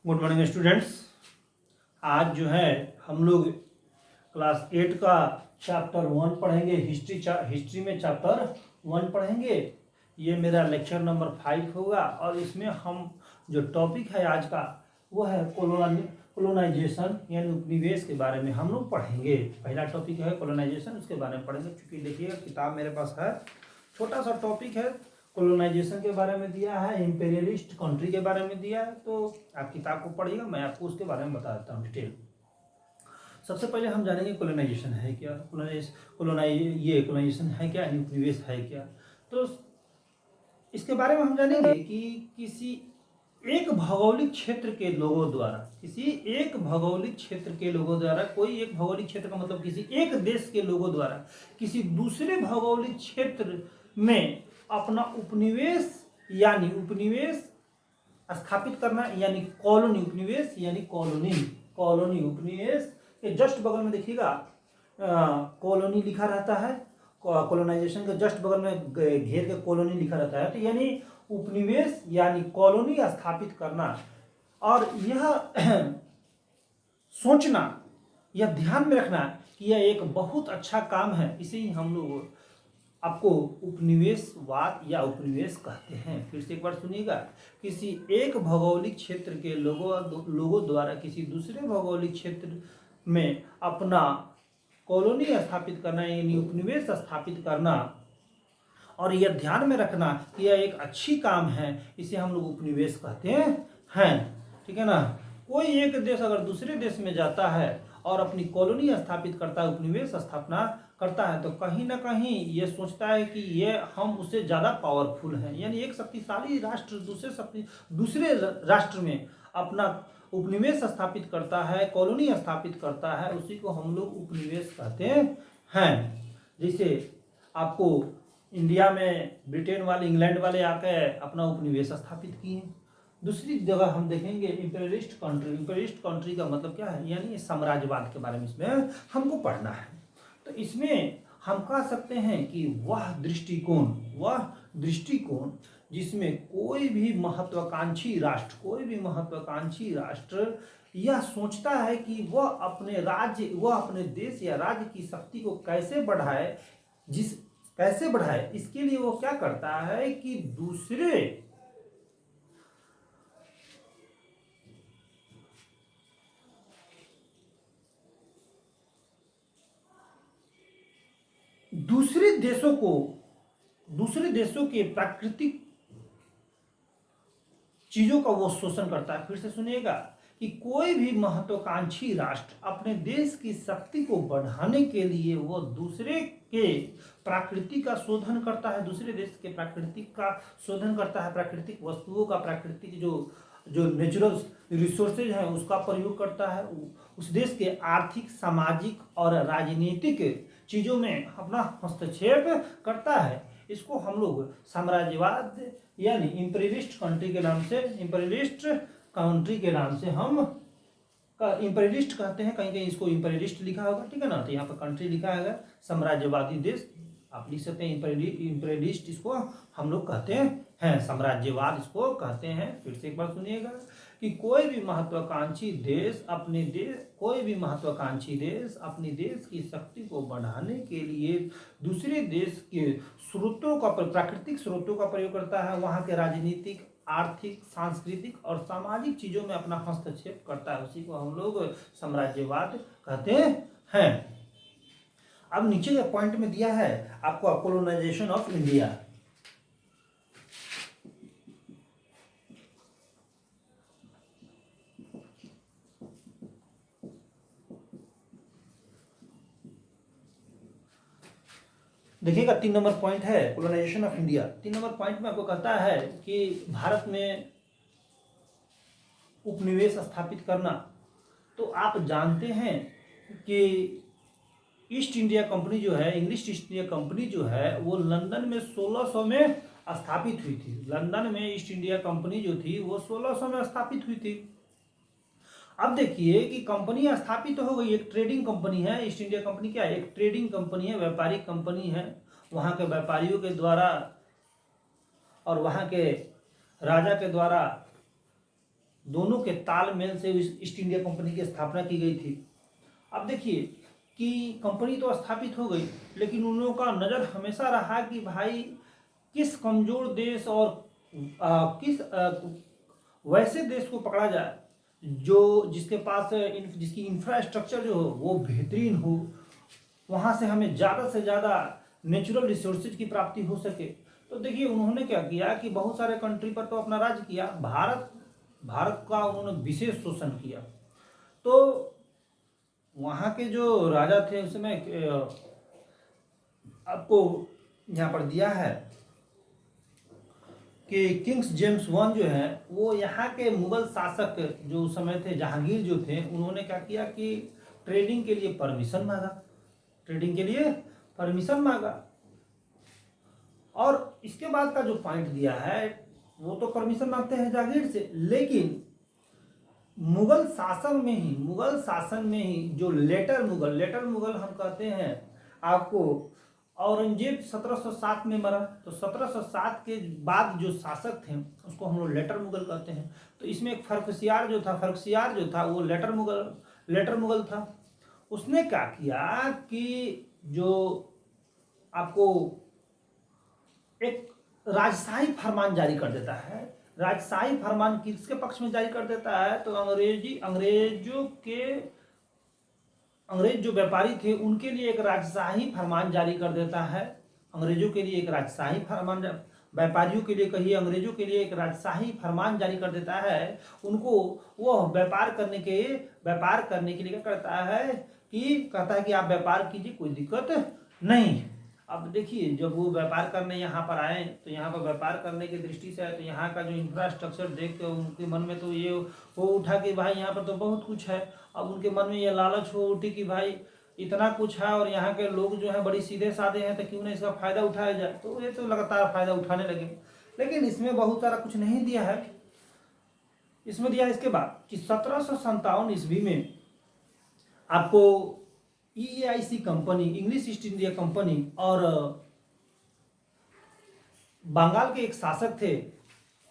Good morning students. आज जो है हम लोग क्लास 8 का चैप्टर 1 पढ़ेंगे। हिस्ट्री में चैप्टर 1 पढ़ेंगे। ये मेरा लेक्चर नंबर 5 होगा और इसमें हम जो टॉपिक है आज का वो है कोलोनाइजेशन यानी उपनिवेश के बारे में हम लोग पढ़ेंगे। पहला टॉपिक है कोलोनाइजेशन, उसके बारे में पढ़ेंगे। चूँकि देखिएगा किताब मेरे पास है, छोटा सा टॉपिक है, कोलोनाइजेशन के बारे में दिया है, इंपीरियलिस्ट कंट्री के बारे में दिया है। तो आप किताब को पढ़िएगा, मैं आपको उसके बारे में बता देता हूँ डिटेल। सबसे पहले हम जानेंगे कोलोनाइजेशन है क्या, कोलोनाइजेशन है क्या, उपनिवेश है क्या। तो इसके बारे में हम जानेंगे कि किसी एक भौगोलिक क्षेत्र के लोगों द्वारा, कोई एक भौगोलिक क्षेत्र का मतलब किसी एक देश के लोगों द्वारा किसी दूसरे भौगोलिक क्षेत्र में अपना उपनिवेश यानी उपनिवेश स्थापित करना, यानी कॉलोनी। उपनिवेश यानी कॉलोनी उपनिवेश के जस्ट बगल में देखिएगा कॉलोनी लिखा रहता है। कोलोनाइजेशन के जस्ट बगल में घेर के कॉलोनी लिखा रहता है। तो यानी उपनिवेश यानी कॉलोनी स्थापित करना। और यह सोचना, यह ध्यान में रखना कि यह एक बहुत अच्छा काम है। इसे ही हम लोग आपको उपनिवेशवाद या उपनिवेश कहते हैं। फिर से एक बार सुनिएगा, किसी एक भौगोलिक क्षेत्र के लोगों द्वारा किसी दूसरे भौगोलिक क्षेत्र में अपना कॉलोनी स्थापित करना यानी उपनिवेश स्थापित करना। और यह ध्यान में रखना कि यह एक अच्छी काम है, इसे हम लोग उपनिवेश कहते हैं। ठीक है ना। कोई एक देश अगर दूसरे देश में जाता है और अपनी कॉलोनी स्थापित करता है, उपनिवेश स्थापना करता है, तो कहीं ना कहीं ये सोचता है कि ये हम उससे ज़्यादा पावरफुल हैं। यानी एक शक्तिशाली राष्ट्र दूसरे राष्ट्र में अपना उपनिवेश स्थापित करता है, कॉलोनी स्थापित करता है, उसी को हम लोग उपनिवेश कहते हैं। जैसे आपको इंडिया में ब्रिटेन वाले, इंग्लैंड वाले आकर अपना उपनिवेश स्थापित किए। दूसरी जगह हम देखेंगे इंपीरियलिस्ट कंट्री का मतलब क्या है, यानी साम्राज्यवाद के बारे में इसमें हमको पढ़ना है। तो इसमें हम कह सकते हैं कि वह दृष्टिकोण जिसमें कोई भी महत्वाकांक्षी राष्ट्र यह सोचता है कि वह अपने देश या राज्य की शक्ति को कैसे बढ़ाए, इसके लिए वो क्या करता है कि दूसरे देशों के प्राकृतिक चीजों का वो शोषण करता है। फिर से सुनिएगा कि कोई भी महत्वाकांक्षी राष्ट्र अपने देश की शक्ति को बढ़ाने के लिए वो दूसरे के प्राकृतिक का शोधन करता है, दूसरे देश के प्राकृतिक का शोधन करता है, प्राकृतिक वस्तुओं का, प्राकृतिक जो नेचुरल रिसोर्सेज हैं उसका प्रयोग करता है। उस देश के आर्थिक, सामाजिक और राजनीतिक चीज़ों में अपना हस्तक्षेप करता है। इसको हम लोग साम्राज्यवाद यानी इंपीरियलिस्ट कंट्री के नाम से हम इंपीरियलिस्ट कहते हैं। कहीं इसको इंपीरियलिस्ट लिखा होगा, ठीक है ना। तो यहाँ पर कंट्री लिखा है साम्राज्यवादी देश, आप लिख सकते हैं इंपीरियलिस्ट, इसको हम लोग कहते हैं, साम्राज्यवाद इसको कहते हैं। फिर से एक बार सुनिएगा कि कोई भी महत्वाकांक्षी देश अपने देश की शक्ति को बढ़ाने के लिए दूसरे देश के प्राकृतिक स्रोतों का प्रयोग करता है, वहाँ के राजनीतिक, आर्थिक, सांस्कृतिक और सामाजिक चीजों में अपना हस्तक्षेप करता है, उसी को हम लोग साम्राज्यवाद कहते हैं। अब नीचे के पॉइंट में दिया है आपको कोलोनाइजेशन ऑफ इंडिया। देखिएगा 3 नंबर पॉइंट है colonisation of India. 3 number point में आपको कहता है कि भारत में उपनिवेश स्थापित करना। तो आप जानते हैं कि ईस्ट इंडिया कंपनी जो है, इंग्लिश ईस्ट इंडिया कंपनी जो है, वो लंदन में 1600 में स्थापित हुई थी। लंदन में ईस्ट इंडिया कंपनी जो थी वो 1600 में स्थापित हुई थी। अब देखिए कि कंपनी स्थापित तो हो गई, एक ट्रेडिंग कंपनी है। ईस्ट इंडिया कंपनी क्या है, एक ट्रेडिंग कंपनी है, व्यापारिक कंपनी है। वहाँ के व्यापारियों के द्वारा और वहाँ के राजा के द्वारा दोनों के तालमेल से ईस्ट इंडिया कंपनी की स्थापना की गई थी। अब देखिए कि कंपनी तो स्थापित हो गई, लेकिन उन लोगों का नज़र हमेशा रहा कि भाई किस कमज़ोर देश और किस वैसे देश को पकड़ा जाए जो जिसके पास जिसकी इंफ्रास्ट्रक्चर जो हो वो बेहतरीन हो, वहाँ से हमें ज़्यादा से ज़्यादा नेचुरल रिसोर्सेज की प्राप्ति हो सके। तो देखिए उन्होंने क्या किया कि बहुत सारे कंट्री पर तो अपना राज किया, भारत का उन्होंने विशेष शोषण किया। तो वहाँ के जो राजा थे उस समय आपको यहाँ पर दिया है कि किंग्स जेम्स वन जो है वो यहाँ के मुगल शासक जो उस समय थे, जहांगीर जो थे, उन्होंने क्या किया कि ट्रेडिंग के लिए परमिशन मांगा। और इसके बाद का जो पॉइंट दिया है वो तो परमिशन मांगते हैं जागीर से, लेकिन मुगल शासन में ही जो लेटर मुगल हम कहते हैं आपको, औरंगजेब 1707 में मरा, तो 1707 के बाद जो शासक थे उसको हम लोग लेटर मुगल कहते हैं। तो इसमें एक फर्खसियार जो था वो लेटर मुगल था। उसने क्या किया कि जो आपको एक राजशाही फरमान जारी कर देता है। राजशाही फरमान किसके पक्ष में जारी कर देता है? तो अंग्रेज जो व्यापारी थे उनके लिए एक राजशाही फरमान जारी कर देता है। अंग्रेजों के लिए एक राजशाही फरमान, व्यापारियों के लिए कहिए, अंग्रेजों के लिए एक राजशाही फरमान जारी कर देता है। उनको वो व्यापार करने के लिए क्या करता है कि कहता है कि आप व्यापार कीजिए, कोई दिक्कत नहीं। अब देखिए जब वो व्यापार करने यहाँ पर आए तो यहाँ पर व्यापार करने की दृष्टि से आए तो यहाँ का जो इंफ्रास्ट्रक्चर देख के उनके मन में तो ये हो उठा कि भाई यहाँ पर तो बहुत कुछ है। अब उनके मन में ये लालच हो उठी कि भाई इतना कुछ है और यहाँ के लोग जो है बड़ी सीधे साधे हैं, तो क्यों ना इसका फायदा उठाया जाए। तो ये तो लगातार फायदा उठाने लगे, लेकिन इसमें बहुत सारा कुछ नहीं दिया है। इसमें दिया इसके बाद कि 1757 ईस्वी में आपको EAIC company, English east India company, और बंगाल के एक शासक थे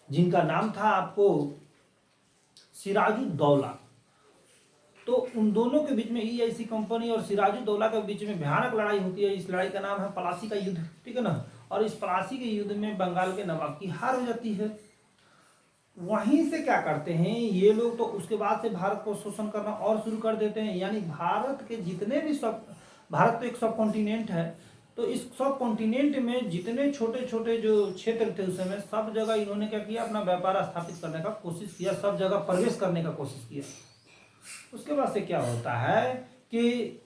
जिनका नाम था आपको सिराजुद्दौला। तो उन दोनों के बीच में, EAIC कंपनी और सिराजुद्दौला के बीच में भयानक लड़ाई होती है। इस लड़ाई का नाम है पलासी का युद्ध, ठीक है ना। और इस पलासी के युद्ध में बंगाल के नवाब की हार हो जाती है। वहीं से क्या करते हैं ये लोग, तो उसके बाद से भारत को शोषण करना और शुरू कर देते हैं। यानी भारत के जितने भी भारत तो एक सब कॉन्टिनेंट है, तो इस सब कॉन्टिनेंट में जितने छोटे छोटे जो क्षेत्र थे उस समय, सब जगह इन्होंने क्या किया, अपना व्यापार स्थापित करने का कोशिश किया, सब जगह प्रवेश करने का कोशिश किया। उसके बाद से क्या होता है कि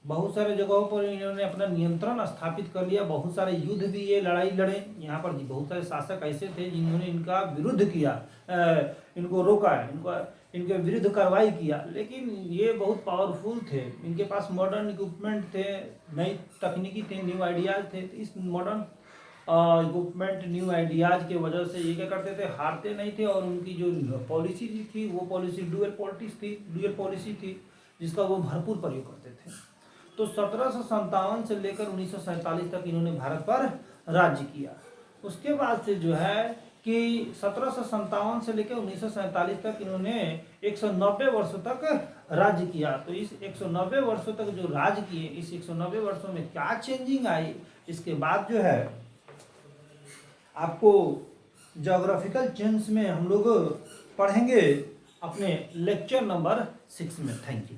बहुत सारे जगहों पर इन्होंने अपना नियंत्रण स्थापित कर लिया। बहुत सारे युद्ध भी ये लड़ाई लड़े। यहाँ पर बहुत सारे शासक ऐसे थे जिन्होंने इनका विरुद्ध किया, इनको रोका, इनके विरुद्ध कार्रवाई किया। लेकिन ये बहुत पावरफुल थे, इनके पास मॉडर्न इक्विपमेंट थे, नई तकनीकी थे, न्यू आइडियाज थे। इस मॉडर्न इक्विपमेंट, न्यू आइडियाज के वजह से ये क्या करते थे, हारते नहीं थे। और उनकी जो पॉलिसी थी वो पॉलिसी ड्यूअल पॉलिसी थी जिसका वो भरपूर प्रयोग करते थे। तो 1757 से लेकर 1947 तक इन्होंने भारत पर राज्य किया। उसके बाद से जो है कि 1757 से लेकर 1947 तक इन्होंने 190 वर्षों तक राज्य किया। तो इस 190 वर्षों तक जो राज्य किए, इस 190 वर्षों में क्या चेंजिंग आई, इसके बाद जो है आपको ज्योग्राफिकल चेंज में हम लोग पढ़ेंगे अपने लेक्चर नंबर 6 में। Thank you.